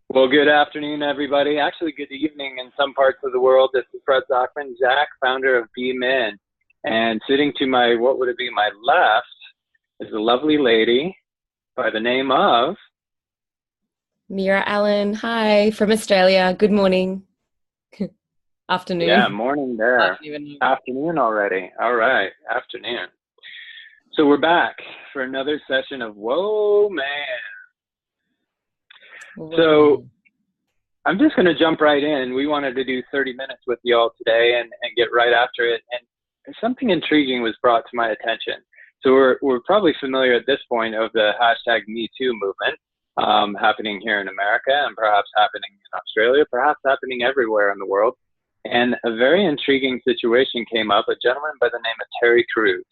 Well, good afternoon, everybody. Actually, good evening in some parts of the world. This is Brett Zochman, Zach, founder of WoMAN. And sitting to my, what would it be, my left is a lovely lady by the name of, Mira Allen, hi from Australia. Good morning, yeah, afternoon. morning I there. don't even know. Afternoon already. All right, afternoon. So we're back for another session of Whoa, man. Whoa, So man. I'm just going to jump right in. We wanted to do 30 minutes with you all today and get right after it. And something intriguing was brought to my attention. So we're probably familiar at this point of the hashtag Me Too movement happening here in America and perhaps happening in Australia, perhaps happening everywhere in the world. And a very intriguing situation came up, a gentleman by the name of Terry Crews.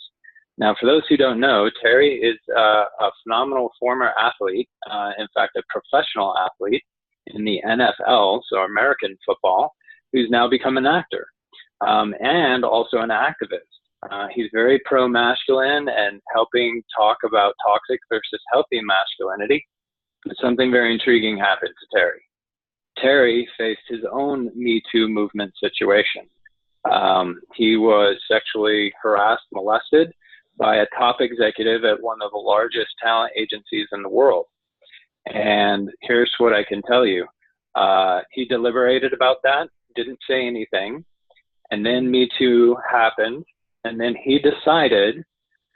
Now, for those who don't know, Terry is a phenomenal former athlete, in fact, a professional athlete in the NFL, so American football, who's now become an actor and also an activist. He's very pro-masculine and helping talk about toxic versus healthy masculinity. But something very intriguing happened to Terry. Terry faced his own Me Too movement situation. He was sexually harassed, molested by a top executive at one of the largest talent agencies in the world. And here's what I can tell you. He deliberated about that, didn't say anything. And then Me Too happened. And then he decided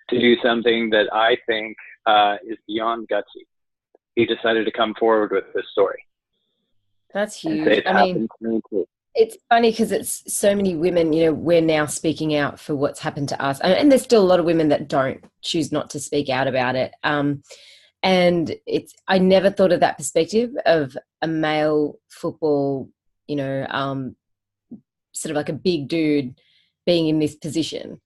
to do something that I think is beyond gutsy. He decided to come forward with this story That's and say huge. it's happened to me too. It's funny because it's so many women, we're now speaking out for what's happened to us. And there's still a lot of women that don't choose not to speak out about it. And I never thought of that perspective of a male football, sort of like a big dude being in this position.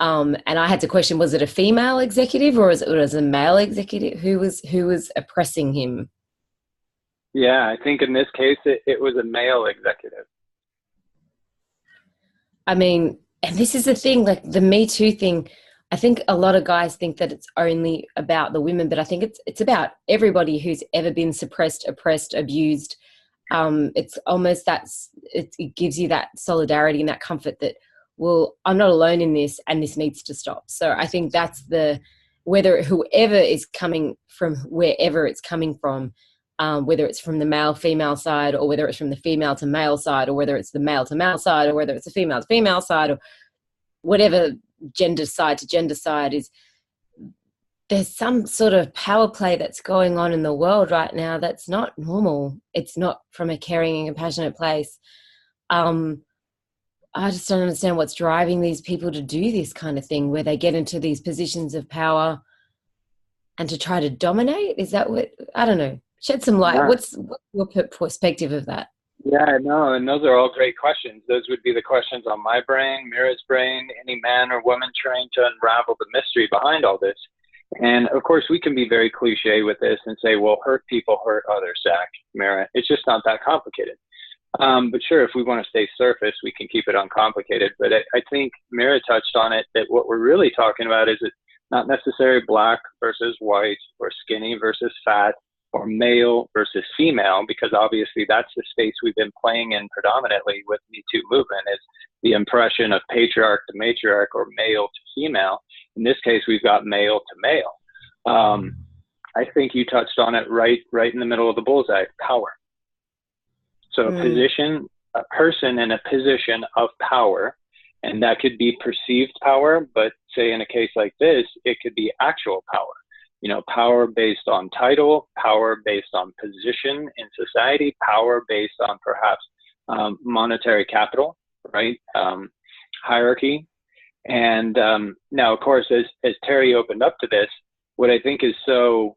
And I had to question, was it a female executive or was it a male executive who was oppressing him? Yeah, I think in this case, it was a male executive. I mean, and this is the thing, like the Me Too thing. I think a lot of guys think that it's only about the women, but I think it's about everybody who's ever been suppressed, oppressed, abused. It's almost it gives you that solidarity and that comfort that, well, I'm not alone in this, and this needs to stop. So I think that's whether whoever is coming from wherever it's coming from, whether it's from the male female side, or whether it's from the female to male side, or whether it's the male to male side, or whether it's the female to female side, or whatever gender side to gender side is, there's some sort of power play that's going on in the world right now that's not normal. It's not from a caring and compassionate place. I just don't understand what's driving these people to do this kind of thing, where they get into these positions of power and to try to dominate. Is that what, I don't know, shed some light. Yeah. What's your perspective of that? Yeah, no, and those are all great questions. Those would be the questions on my brain, Mira's brain, any man or woman trying to unravel the mystery behind all this. And of course, we can be very cliche with this and say, well, hurt people hurt others, Zach, Mira. It's just not that complicated. But sure, if we want to stay surface, we can keep it uncomplicated. But I think Mira touched on it, that what we're really talking about is it not necessarily black versus white or skinny versus fat or male versus female, because obviously that's the space we've been playing in predominantly with Me Too movement, is the impression of patriarch to matriarch or male to female. In this case, we've got male to male. I think you touched on it right in the middle of the bullseye: power. So a person in a position of power, and that could be perceived power, but say in a case like this, it could be actual power. Power based on title, power based on position in society, power based on perhaps monetary capital, right? Hierarchy. And now, of course, as Terry opened up to this, what I think is so,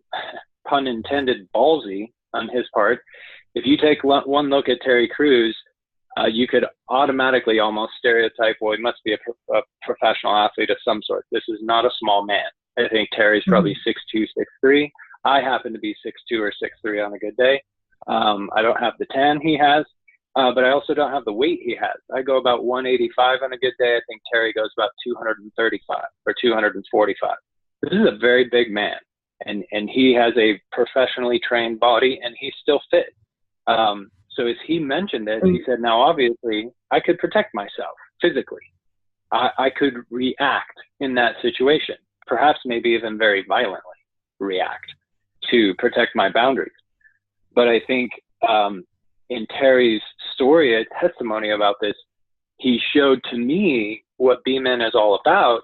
pun intended, ballsy on his part, if you take one look at Terry Crews, you could automatically almost stereotype, well, he must be a professional athlete of some sort. This is not a small man. I think Terry's probably 6'2", 6'3". I happen to be 6'2" or 6'3" on a good day. I don't have the tan he has, but I also don't have the weight he has. I go about 185 on a good day. I think Terry goes about 235 or 245. This is a very big man, and he has a professionally trained body, and he's still fit. So as he mentioned this, he said, now obviously I could protect myself physically. I could react in that situation, perhaps maybe even very violently react to protect my boundaries. But I think in Terry's story, a testimony about this, he showed to me what WoMAN is all about,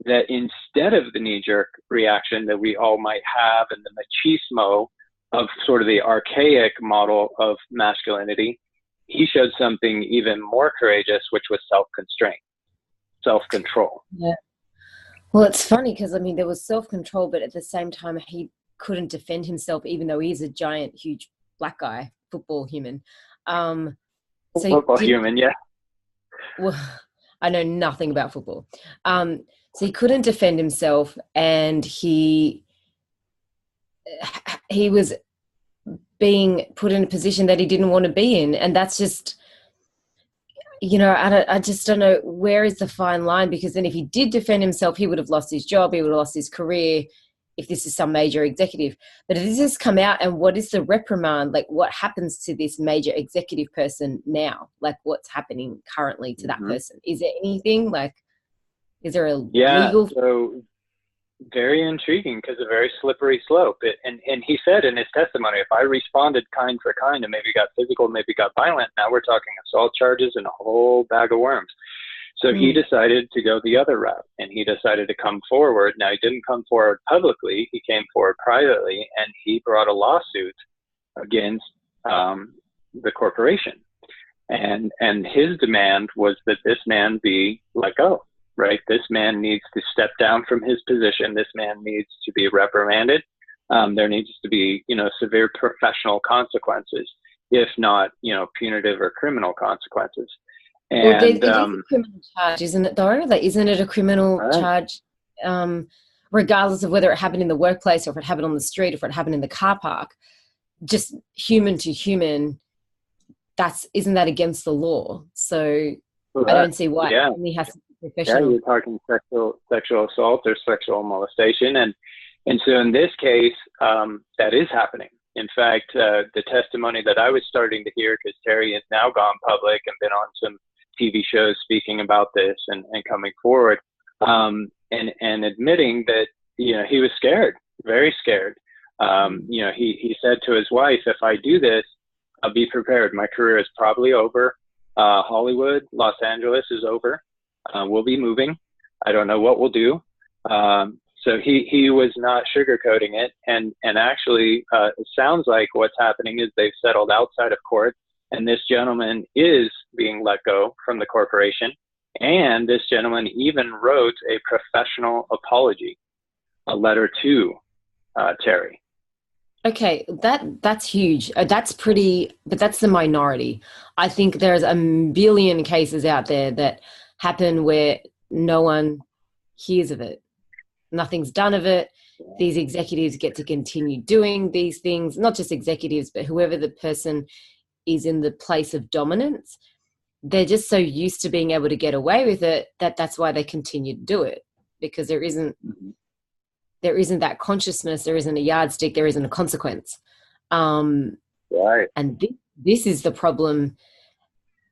that instead of the knee-jerk reaction that we all might have and the machismo of sort of the archaic model of masculinity, he showed something even more courageous, which was self-constraint, self-control. Yeah. Well, it's funny because, I mean, there was self-control, but at the same time, he couldn't defend himself, even though he's a giant, huge black guy, football human. Football human, yeah. Well, I know nothing about football. So he couldn't defend himself, and he was being put in a position that he didn't want to be in. And that's just, you know, I just don't know, where is the fine line? Because then if he did defend himself, he would have lost his job, he would have lost his career, if this is some major executive. But if this has come out, and what is the reprimand? Like, what happens to this major executive person now? Like, what's happening currently to that person? Is there anything, like, is there a legal? So very intriguing, because a very slippery slope. And he said in his testimony, if I responded kind for kind and maybe got physical, maybe got violent, now we're talking assault charges and a whole bag of worms. So he decided to go the other route, and he decided to come forward. Now, he didn't come forward publicly. He came forward privately, and he brought a lawsuit against the corporation. And his demand was that this man be let go. Right? This man needs to step down from his position. This man needs to be reprimanded. There needs to be, you know, severe professional consequences, if not, you know, punitive or criminal consequences. And well, it is a criminal charge, isn't it, though? Like, isn't it a criminal charge, regardless of whether it happened in the workplace or if it happened on the street, or if it happened in the car park? Just human to human, isn't that against the law? So I don't see why it only has to. Yeah, you're talking sexual assault or sexual molestation, and so in this case, that is happening. In fact, the testimony that I was starting to hear, because Terry has now gone public and been on some TV shows speaking about this and coming forward, and admitting that, you know, he was scared, very scared. You know, he said to his wife, "If I do this, I'll be prepared. My career is probably over. Hollywood, Los Angeles is over. We'll be moving. I don't know what we'll do." So he was not sugarcoating it. And actually, it sounds like what's happening is they've settled outside of court, and this gentleman is being let go from the corporation. And this gentleman even wrote a professional apology, a letter to Terry. Okay, that's huge. That's pretty, but that's the minority. I think there's a billion cases out there that happen where no one hears of it. Nothing's done of it. These executives get to continue doing these things, not just executives, but whoever the person is in the place of dominance. They're just so used to being able to get away with it that's why they continue to do it, because there isn't that consciousness, there isn't a yardstick, there isn't a consequence. Right. And this is the problem.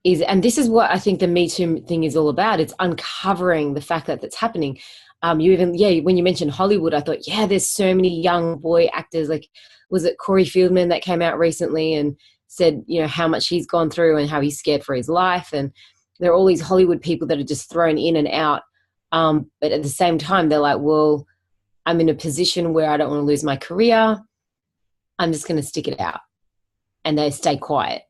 And this is what I think the Me Too thing is all about. It's uncovering the fact that that's happening. When you mentioned Hollywood, I thought, there's so many young boy actors. Like, was it Corey Feldman that came out recently and said, you know, how much he's gone through and how he's scared for his life? And there are all these Hollywood people that are just thrown in and out. But at the same time, they're like, well, I'm in a position where I don't want to lose my career. I'm just going to stick it out. And they stay quiet.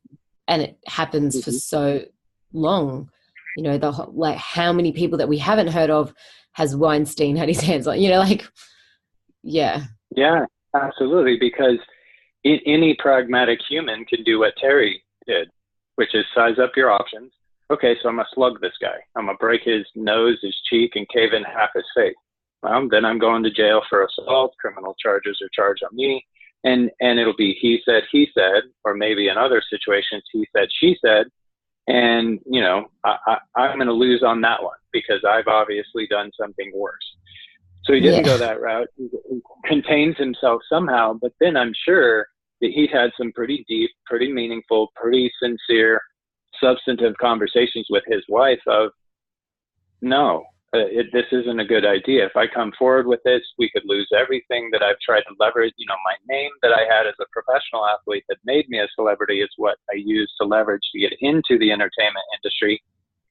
And it happens for so long. You know, like how many people that we haven't heard of has Weinstein had his hands on, you know, like, yeah. Yeah, absolutely. Because any pragmatic human can do what Terry did, which is size up your options. Okay, so I'm going to slug this guy. I'm going to break his nose, his cheek, and cave in half his face. Well, then I'm going to jail for assault. Criminal charges are charged on me. And it'll be he said, or maybe in other situations, he said, she said. And, you know, I'm going to lose on that one because I've obviously done something worse. So he didn't go that route. He contains himself somehow. But then I'm sure that he'd had some pretty deep, pretty meaningful, pretty sincere, substantive conversations with his wife of, no, this isn't a good idea. If I come forward with this, we could lose everything that I've tried to leverage. You know, my name that I had as a professional athlete that made me a celebrity is what I used to leverage to get into the entertainment industry.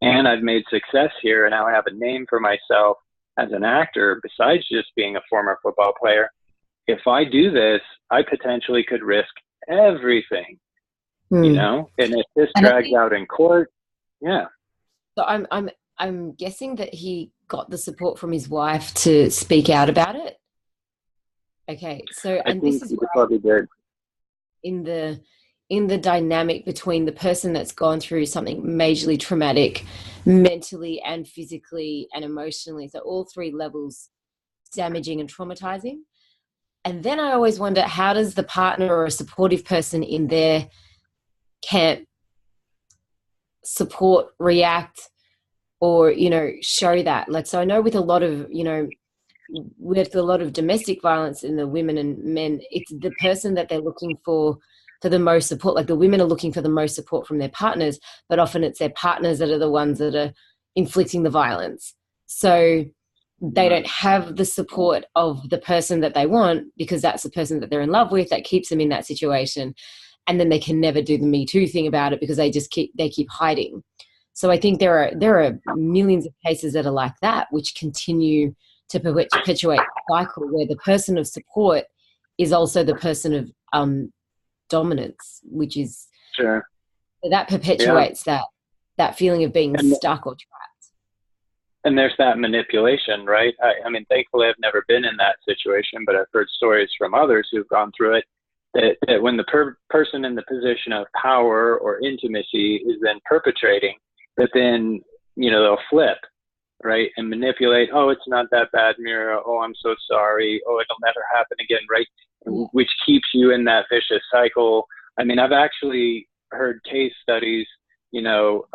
And I've made success here, and now I have a name for myself as an actor besides just being a former football player. If I do this, I potentially could risk everything, you know, and if this drags out in court, yeah. So I'm guessing that he got the support from his wife to speak out about it. Okay, so I think this is probably good in the dynamic between the person that's gone through something majorly traumatic, mentally and physically and emotionally. So all three levels, damaging and traumatizing. And then I always wonder, how does the partner or a supportive person in their camp support, react, or, you know, show that? Like, so I know with a lot of, you know, with a lot of domestic violence in the women and men, it's the person that they're looking for the most support. Like the women are looking for the most support from their partners, but often it's their partners that are the ones that are inflicting the violence. So they don't have the support of the person that they want because that's the person that they're in love with that keeps them in that situation. And then they can never do the Me Too thing about it because they keep hiding. So I think there are millions of cases that are like that, which continue to perpetuate the cycle where the person of support is also the person of dominance, which is sure. That perpetuates that feeling of being stuck or trapped. And there's that manipulation, right? I mean, thankfully, I've never been in that situation, but I've heard stories from others who've gone through it that when the person in the position of power or intimacy is then perpetrating, that then, you know, they'll flip, right, and manipulate. Oh, it's not that bad, Mira. Oh, I'm so sorry. Oh, it'll never happen again, right? Yeah. Which keeps you in that vicious cycle. I mean, I've actually heard case studies, you know,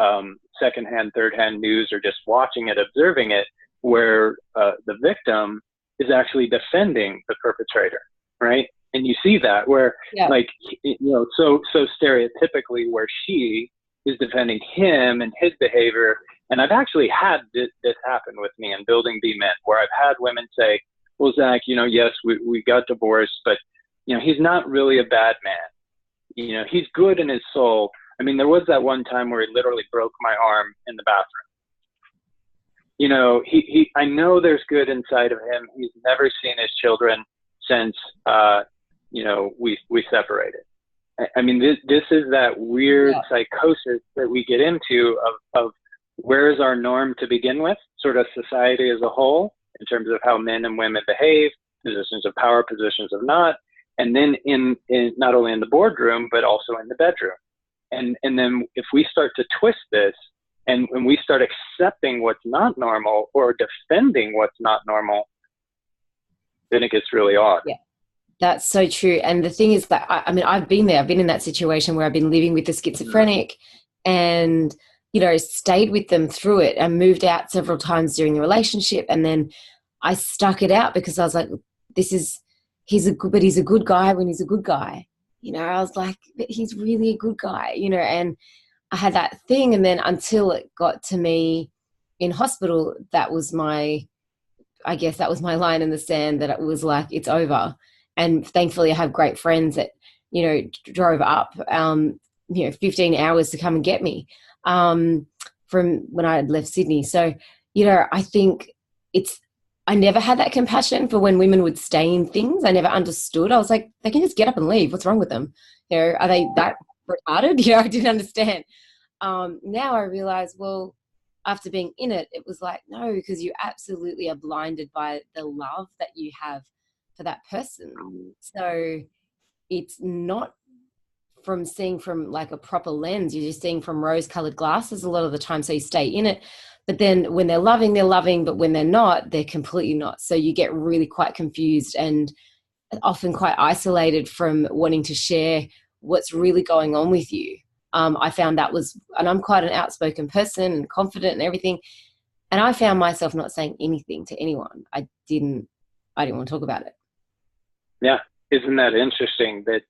secondhand, thirdhand news, or just watching it, observing it, where the victim is actually defending the perpetrator, right? And you see that where, like, you know, so stereotypically where she is defending him and his behavior. And I've actually had this happen with me in Building B Men, where I've had women say, well, Zach, you know, yes, we got divorced, but, you know, he's not really a bad man. You know, he's good in his soul. I mean, there was that one time where he literally broke my arm in the bathroom. You know, I know there's good inside of him. He's never seen his children since, you know, we separated. I mean, this is that weird psychosis that we get into of where is our norm to begin with, sort of society as a whole, in terms of how men and women behave, positions of power, positions of not, and then in not only in the boardroom, but also in the bedroom. And then if we start to twist this and when we start accepting what's not normal or defending what's not normal, then it gets really odd. Yeah. That's so true. And the thing is that, I mean, I've been there. I've been in that situation where I've been living with the schizophrenic and, you know, stayed with them through it and moved out several times during the relationship. And then I stuck it out because I was like, he's a good guy when he's a good guy. You know, I was like, but he's really a good guy, you know, and I had that thing. And then until it got to me in hospital, that was my line in the sand, that it was like, it's over. And thankfully I have great friends that, you know, drove up, you know, 15 hours to come and get me from when I had left Sydney. So, you know, I think I never had that compassion for when women would stay in things. I never understood. I was like, they can just get up and leave. What's wrong with them? You know, are they that retarded? You know, I didn't understand. Now I realize, well, after being in it, it was like, no, because you absolutely are blinded by the love that you have for that person. So it's not from seeing from like a proper lens. You're just seeing from rose-colored glasses a lot of the time. So you stay in it. But then when they're loving, but when they're not, they're completely not. So you get really quite confused and often quite isolated from wanting to share what's really going on with you. I found that and I'm quite an outspoken person and confident and everything. And I found myself not saying anything to anyone. I didn't want to talk about it. Yeah. Isn't that interesting that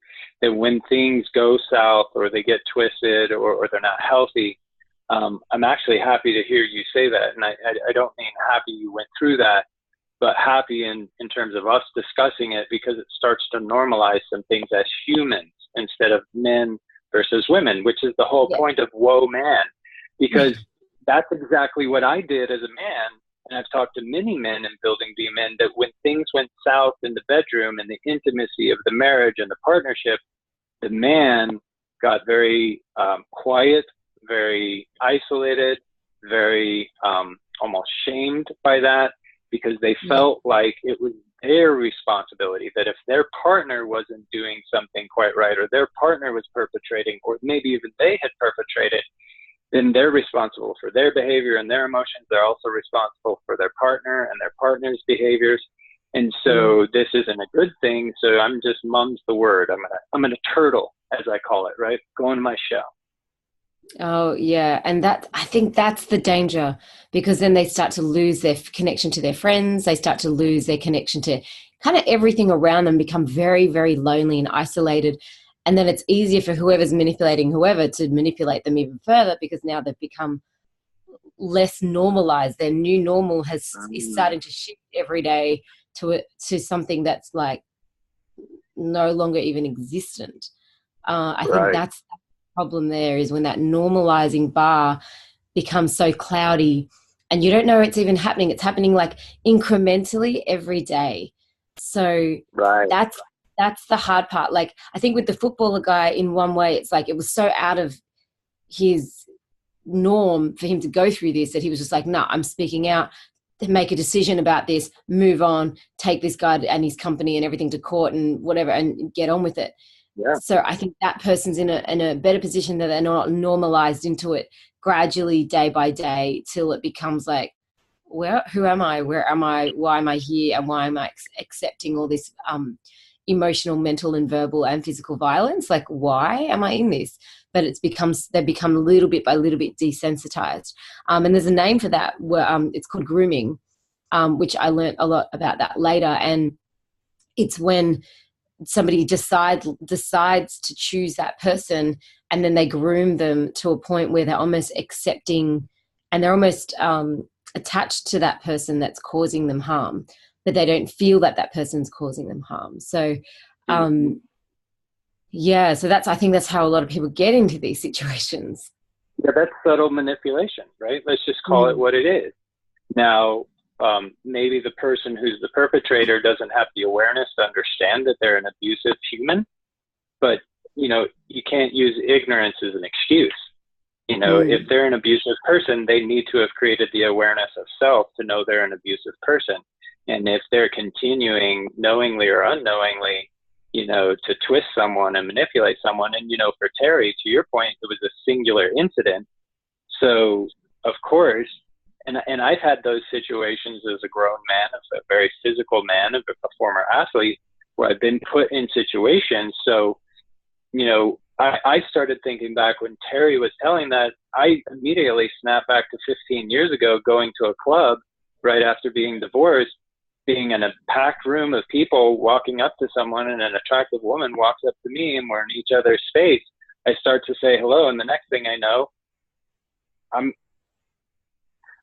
that when things go south or they get twisted or they're not healthy, I'm actually happy to hear you say that. And I don't mean happy you went through that, but happy in terms of us discussing it, because it starts to normalize some things as humans instead of men versus women, which is the whole point of WoMAN, because that's exactly what I did as a man. And I've talked to many men in Building Be Men that when things went south in the bedroom and the intimacy of the marriage and the partnership, the man got very quiet, very isolated, very almost shamed by that, because they felt like it was their responsibility, that if their partner wasn't doing something quite right, or their partner was perpetrating, or maybe even they had perpetrated, then they're responsible for their behavior and their emotions. They're also responsible for their partner and their partner's behaviors. And so this isn't a good thing. So I'm just mum's the word. I'm gonna turtle, as I call it, right? Go in my shell. Oh, yeah. And I think that's the danger, because then they start to lose their connection to their friends. They start to lose their connection to kind of everything around them, become very, very lonely and isolated. And then it's easier for whoever's manipulating whoever to manipulate them even further, because now they've become less normalized. Their new normal is starting to shift every day to something that's like no longer even existent. I think that's the problem there, is when that normalizing bar becomes so cloudy and you don't know it's even happening. It's happening like incrementally every day. So that's the hard part. Like, I think with the footballer guy, in one way, it's like it was so out of his norm for him to go through this that he was just like, no, I'm speaking out, make a decision about this, move on, take this guy and his company and everything to court and whatever, and get on with it. Yeah. So I think that person's in a better position, that they're not normalized into it gradually, day by day, till it becomes like, well, who am I? Where am I? Why am I here? And why am I accepting all this emotional, mental, and verbal and physical violence? Like, why am I in this? But they become little bit by little bit desensitized. And there's a name for that, where it's called grooming, which I learned a lot about that later. And it's when somebody decides to choose that person, and then they groom them to a point where they're almost accepting, and they're almost attached to that person that's causing them harm, but they don't feel that person's causing them harm. So so I think that's how a lot of people get into these situations. Yeah, that's subtle manipulation, right? Let's just call it what it is. Now, maybe the person who's the perpetrator doesn't have the awareness to understand that they're an abusive human, but, you can't use ignorance as an excuse. If they're an abusive person, they need to have created the awareness of self to know they're an abusive person. And if they're continuing knowingly or unknowingly, to twist someone and manipulate someone, and, for Terry, to your point, it was a singular incident. So, of course, and I've had those situations as a grown man, as a very physical man, a former athlete, where I've been put in situations. So, I started thinking back when Terry was telling that, I immediately snapped back to 15 years ago, going to a club right after being divorced, being in a packed room of people, walking up to someone, and an attractive woman walks up to me, and we're in each other's space. I start to say hello, and the next thing I know, I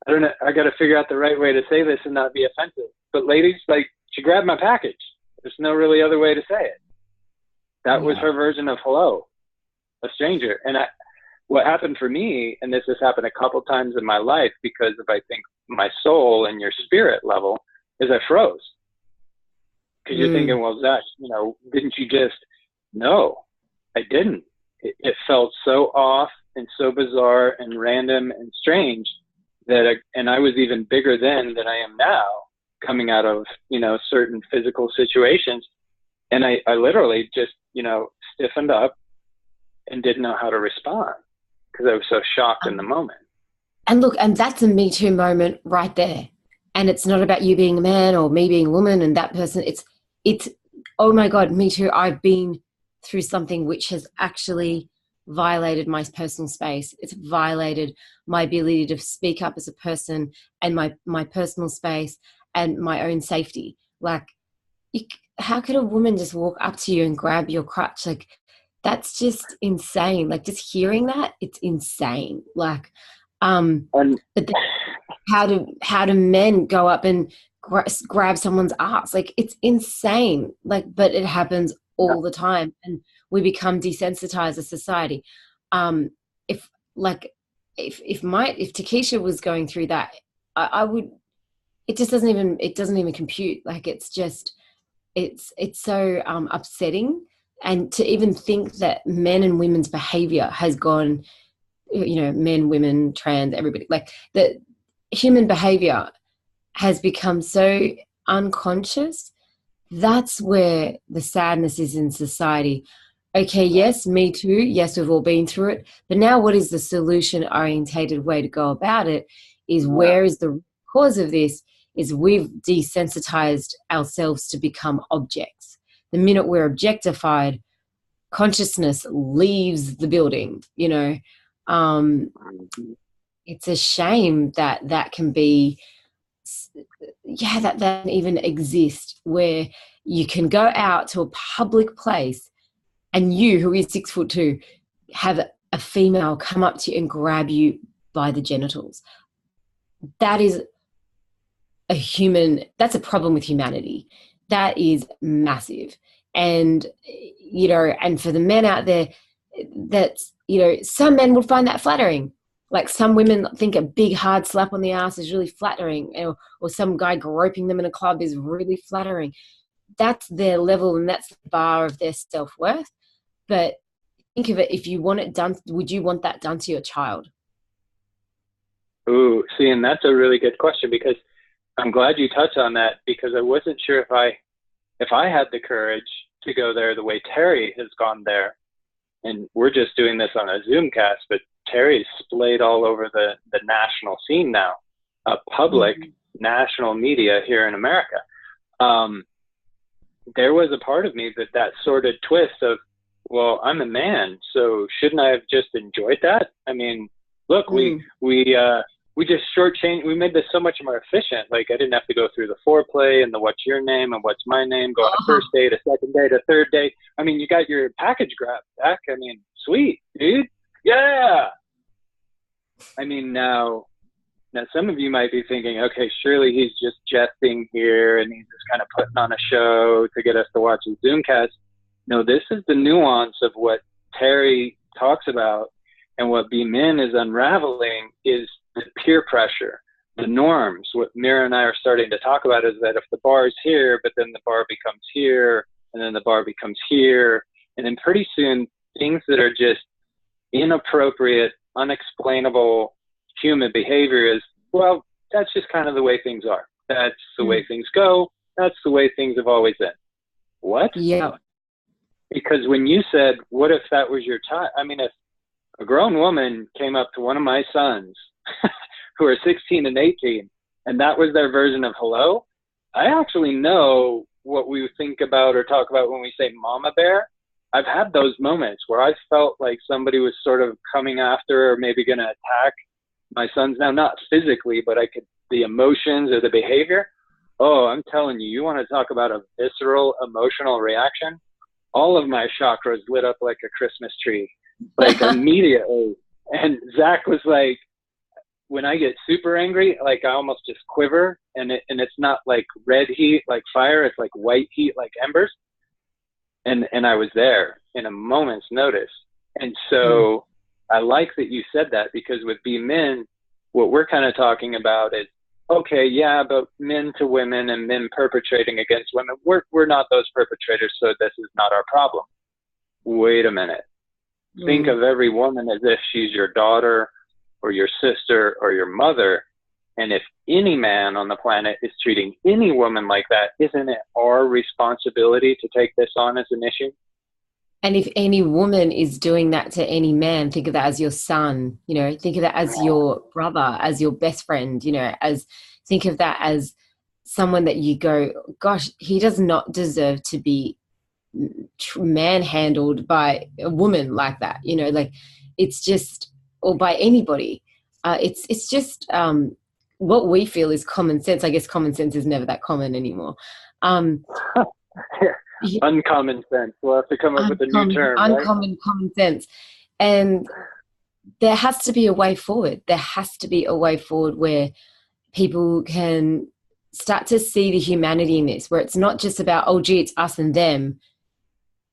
don't know, I got to figure out the right way to say this and not be offensive. But ladies, like, she grabbed my package. There's no really other way to say it. That was her version of hello, a stranger. And what happened for me, and this has happened a couple times in my life because of, I think, my soul and your spirit level, is I froze. Because you're thinking, well, Zach, didn't you just? No, I didn't. It felt so off and so bizarre and random and strange that, and I was even bigger then than I am now, coming out of, certain physical situations. And I literally just, stiffened up and didn't know how to respond because I was so shocked in the moment. And look, and that's a Me Too moment right there. And it's not about you being a man or me being a woman and that person. It's, oh my God, me too. I've been through something which has actually violated my personal space. It's violated my ability to speak up as a person and my personal space and my own safety. Like, how could a woman just walk up to you and grab your crutch? Like, that's just insane. Like, just hearing that, it's insane. Like, And but then how do men go up and grab someone's ass? Like, it's insane. Like, but it happens all the time, and we become desensitized as society. If like if Takesha was going through that, I would. It just doesn't even compute. Like, it's just it's so upsetting, and to even think that men and women's behavior has gone, men, women, trans, everybody, like that human behavior has become so unconscious. That's where the sadness is in society. Okay, yes, me too. Yes, we've all been through it. But now what is the solution-orientated way to go about it is where is the cause of this is we've desensitized ourselves to become objects. The minute we're objectified, consciousness leaves the building, It's a shame that can be, that even exist, where you can go out to a public place and you, who is 6'2", have a female come up to you and grab you by the genitals. That is that's a problem with humanity. That is massive. And, and for the men out there, that's, some men would find that flattering. Like, some women think a big hard slap on the ass is really flattering, or some guy groping them in a club is really flattering. That's their level, and that's the bar of their self-worth. But think of it, if you want it done, would you want that done to your child? Ooh, see, and that's a really good question, because I'm glad you touched on that, because I wasn't sure if I had the courage to go there the way Terry has gone there. And we're just doing this on a Zoomcast, but Terry's splayed all over the national scene now, public national media here in America. There was a part of me that sordid twist of, well, I'm a man, so shouldn't I have just enjoyed that? I mean, look, we just shortchanged. We made this so much more efficient. Like, I didn't have to go through the foreplay and the what's your name and what's my name, go on a first date, a second date, a third date. I mean, you got your package grabbed back. I mean, sweet, dude. Yeah. I mean, now some of you might be thinking, okay, surely he's just jesting here and he's just kind of putting on a show to get us to watch his Zoomcast. No, this is the nuance of what Terry talks about, and what WoMAN is unraveling is the peer pressure, the norms. What Mira and I are starting to talk about is that if the bar is here, but then the bar becomes here, and then the bar becomes here, and then pretty soon things that are just inappropriate, unexplainable human behavior is, well, that's just kind of the way things are. That's the way things go. That's the way things have always been. What? Yeah. Because when you said, what if that was your time? I mean, if a grown woman came up to one of my sons who are 16 and 18, and that was their version of hello, I actually know what we think about or talk about when we say mama bear. I've had those moments where I felt like somebody was sort of coming after or maybe going to attack my sons. Now, not physically, but the emotions or the behavior. Oh, I'm telling you, you want to talk about a visceral emotional reaction? All of my chakras lit up like a Christmas tree, like immediately. And Zach was like, when I get super angry, like I almost just quiver, and it's not like red heat like fire, it's like white heat like embers. And I was there in a moment's notice. And so I like that you said that, because with WoMAN, what we're kind of talking about is, okay, yeah, but men to women and men perpetrating against women, we're not those perpetrators, so this is not our problem. Wait a minute. Think of every woman as if she's your daughter or your sister or your mother. And if any man on the planet is treating any woman like that, isn't it our responsibility to take this on as an issue? And if any woman is doing that to any man, think of that as your son, think of that as your brother, as your best friend, think of that as someone that you go, gosh, he does not deserve to be manhandled by a woman like that, like it's just, or by anybody. It's just what we feel is common sense. I guess common sense is never that common anymore. Yeah, uncommon sense. We'll have to come up with a new term, right? uncommon common sense. And there has to be a way forward. There has to be a way forward where people can start to see the humanity in this, where it's not just about, oh, gee, it's us and them.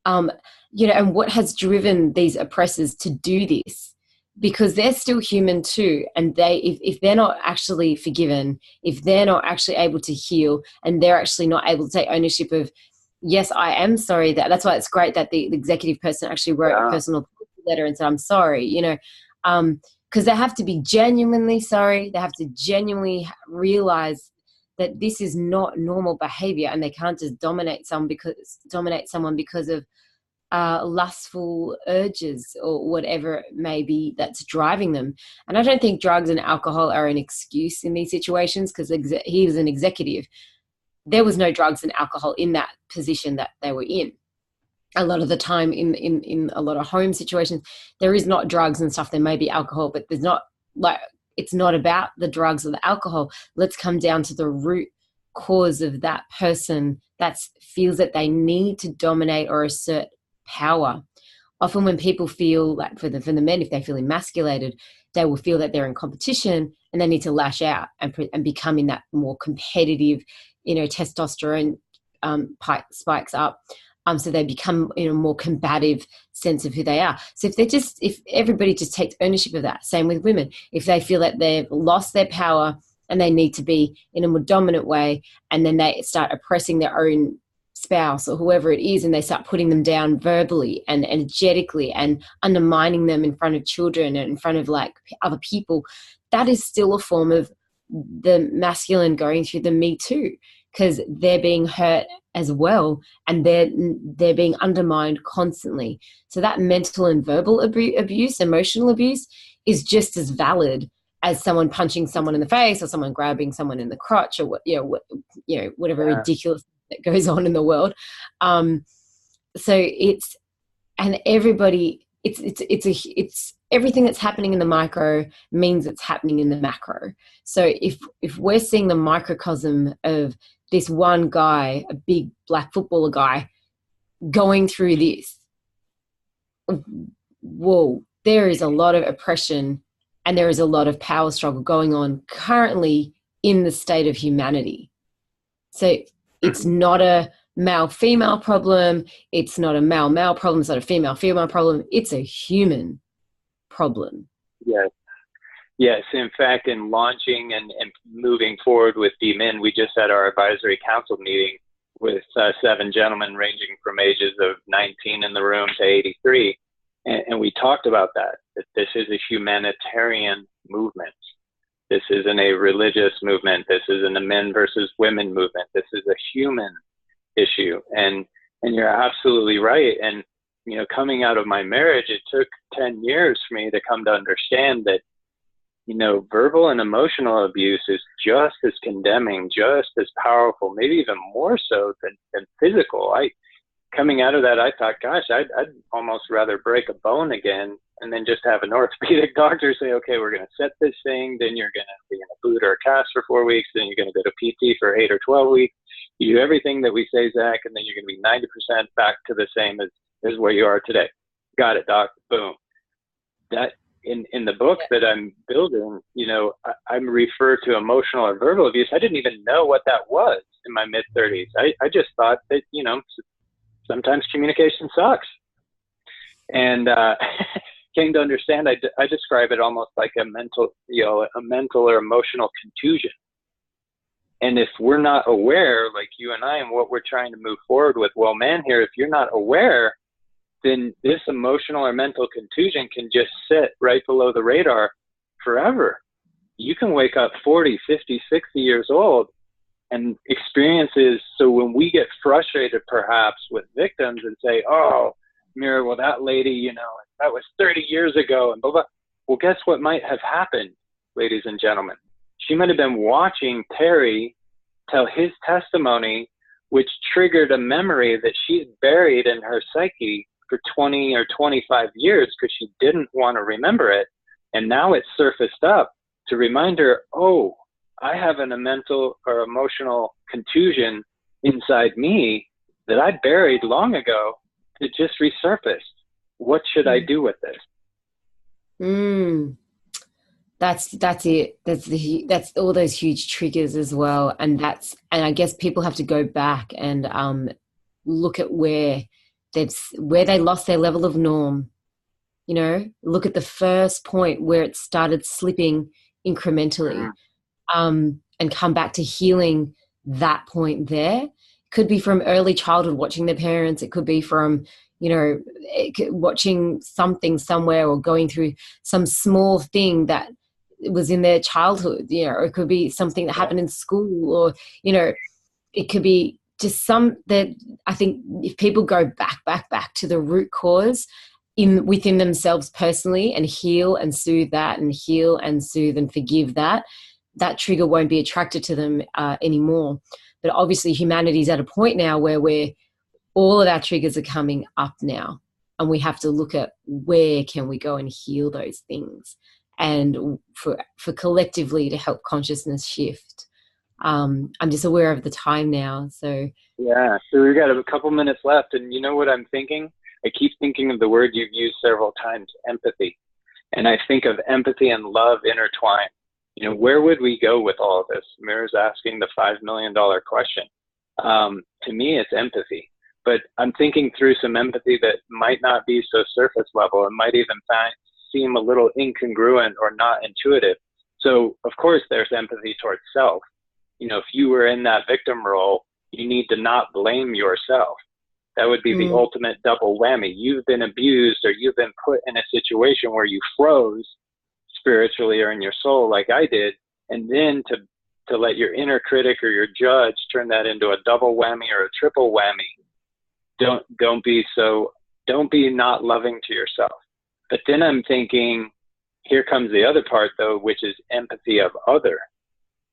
um, and what has driven these oppressors to do this, because they're still human too. And if they're not actually forgiven, if they're not actually able to heal, and they're actually not able to take ownership of, yes, I am sorry, that's why it's great that the executive person actually wrote a Yeah. personal letter and said, I'm sorry, because they have to be genuinely sorry. They have to genuinely realize that this is not normal behavior, and they can't just dominate someone because of lustful urges or whatever it may be that's driving them. And I don't think drugs and alcohol are an excuse in these situations, because he was an executive. There was no drugs and alcohol in that position that they were in. A lot of the time in a lot of home situations, there is not drugs and stuff. There may be alcohol, but there's not, like, it's not about the drugs or the alcohol. Let's come down to the root cause of that person that feels that they need to dominate or assert power. Often when people feel like, for the men, if they feel emasculated, they will feel that they're in competition and they need to lash out and become in that more competitive, testosterone spikes up. So they become in a more combative sense of who they are. So if everybody just takes ownership of that, same with women, if they feel that they've lost their power and they need to be in a more dominant way, and then they start oppressing their own spouse or whoever it is, and they start putting them down verbally and energetically and undermining them in front of children and in front of like other people, that is still a form of the masculine going through the Me Too, because they're being hurt as well, and they're being undermined constantly. So that mental and verbal abuse, emotional abuse, is just as valid as someone punching someone in the face or someone grabbing someone in the crotch, or whatever ridiculous that goes on in the world. So it's, and everybody, it's everything that's happening in the micro means it's happening in the macro. So if we're seeing the microcosm of this one guy, a big black footballer guy, going through this, whoa, there is a lot of oppression and there is a lot of power struggle going on currently in the state of humanity. So it's not a male-female problem. It's not a male-male problem. It's not a female-female problem. It's a human problem. Yes. Yes. In fact, in launching and moving forward with DMIN, we just had our advisory council meeting with 7 gentlemen ranging from ages of 19 in the room to 83. And we talked about that this is a humanitarian movement. This isn't a religious movement. This isn't a men versus women movement. This is a human issue. And you're absolutely right. And, coming out of my marriage, it took 10 years for me to come to understand that, verbal and emotional abuse is just as condemning, just as powerful, maybe even more so than physical. Coming out of that, I thought, gosh, I'd almost rather break a bone again and then just have an orthopedic doctor say, okay, we're going to set this thing, then you're going to be in a boot or a cast for 4 weeks, then you're going to go to PT for 8 or 12 weeks. You do everything that we say, Zach, and then you're going to be 90% back to the same as where you are today. Got it, doc. Boom. That in the book that I'm building, I'm referred to emotional or verbal abuse. I didn't even know what that was in my mid-30s. I just thought that, sometimes communication sucks. And came to understand, I describe it almost like a mental or emotional contusion. And if we're not aware, like you and I, and what we're trying to move forward with WoMAN here, if you're not aware, then this emotional or mental contusion can just sit right below the radar forever. You can wake up 40, 50, 60 years old and experiences. So when we get frustrated perhaps with victims and say, oh, Mira, well, that lady, that was 30 years ago and blah, blah. Well, guess what might have happened, ladies and gentlemen? She might have been watching Terry tell his testimony, which triggered a memory that she's buried in her psyche for 20 or 25 years because she didn't want to remember it. And now it's surfaced up to remind her, oh, I have a mental or emotional contusion inside me that I buried long ago that just resurfaced. What should I do with this? Mm. That's it. That's all those huge triggers as well. And I guess people have to go back and look at where they lost their level of norm. You know, look at the first point where it started slipping incrementally, and come back to healing that point there. It could be from early childhood watching their parents. It could be from, watching something somewhere or going through some small thing that was in their childhood, or it could be something that happened in school, or, it could be just that I think if people go back to the root cause within themselves personally and heal and soothe that and heal and soothe and forgive that trigger won't be attracted to them anymore. But obviously humanity's at a point now where all of our triggers are coming up now, and we have to look at where can we go and heal those things, and for collectively to help consciousness shift. I'm just aware of the time now, so yeah. So we've got a couple minutes left, and you know what I'm thinking? I keep thinking of the word you've used several times, empathy, and I think of empathy and love intertwined. Where would we go with all of this? Mira's asking the $5 million question. To me, it's empathy. But I'm thinking through some empathy that might not be so surface level and might even seem a little incongruent or not intuitive. So, of course, there's empathy towards self. If you were in that victim role, you need to not blame yourself. That would be the ultimate double whammy. You've been abused, or you've been put in a situation where you froze spiritually or in your soul like I did, and then to let your inner critic or your judge turn that into a double whammy or a triple whammy. Don't be not loving to yourself. But then I'm thinking, here comes the other part though, which is empathy of other.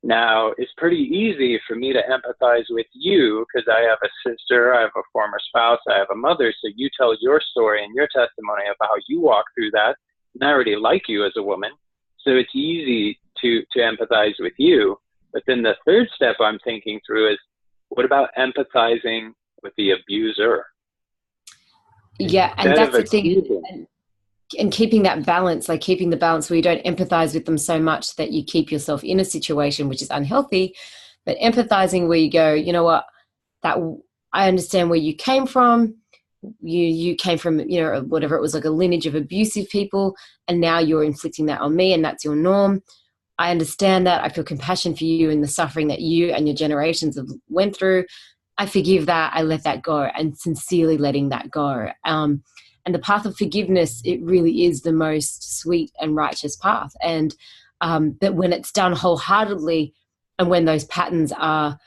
Now, it's pretty easy for me to empathize with you because I have a sister, I have a former spouse, I have a mother. So you tell your story and your testimony of how you walk through that. And I already like you as a woman. So it's easy to empathize with you. But then the third step I'm thinking through is, what about empathizing with the abuser? Yeah, and that's the thing. And keeping that balance, like keeping the balance where you don't empathize with them so much that you keep yourself in a situation which is unhealthy, but empathizing where you go, you know what, that I understand where you came from. You came from, whatever it was, like a lineage of abusive people, and now you're inflicting that on me, and that's your norm. I understand that. I feel compassion for you and the suffering that you and your generations have went through. I forgive that. I let that go, and sincerely letting that go. And the path of forgiveness, it really is the most sweet and righteous path. And that when it's done wholeheartedly, and when those patterns are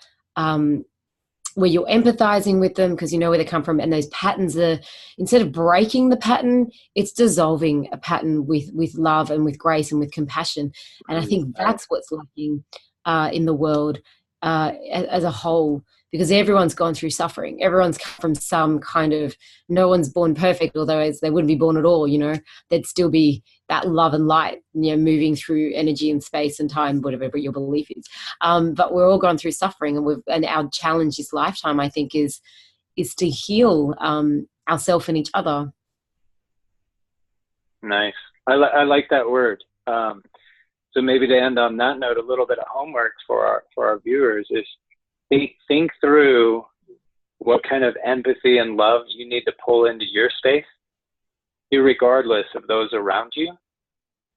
where you're empathizing with them because you know where they come from, and those patterns are, instead of breaking the pattern, it's dissolving a pattern with love and with grace and with compassion. And I think that's what's lacking in the world as a whole, because everyone's gone through suffering. Everyone's come from some kind of, no one's born perfect, although they wouldn't be born at all, there'd still be that love and light, moving through energy and space and time, whatever your belief is. But we're all gone through suffering, and our challenge this lifetime, I think, is to heal ourselves and each other. Nice. I like that word. So maybe to end on that note, a little bit of homework for our viewers is think through what kind of empathy and love you need to pull into your space, irregardless of those around you,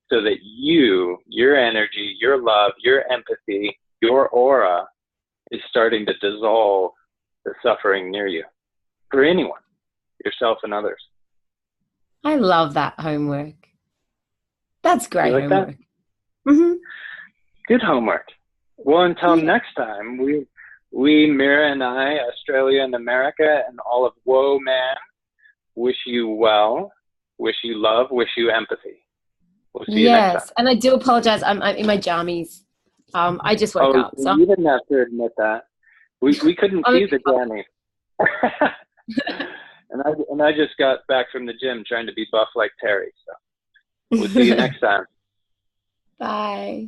so that your energy, your love, your empathy, your aura is starting to dissolve the suffering near you, for anyone, yourself and others. I love that homework. That's great homework. That? Mm-hmm. Good homework. Well, until next time, we, Mira and I, Australia and America, and all of WoMAN, wish you well, wish you love, wish you empathy. We'll see you next time. And I do apologize. I'm in my jammies. I just woke up. So you didn't have to admit that. We couldn't see the jammies. and I just got back from the gym trying to be buff like Terry. So we'll see you next time. Bye.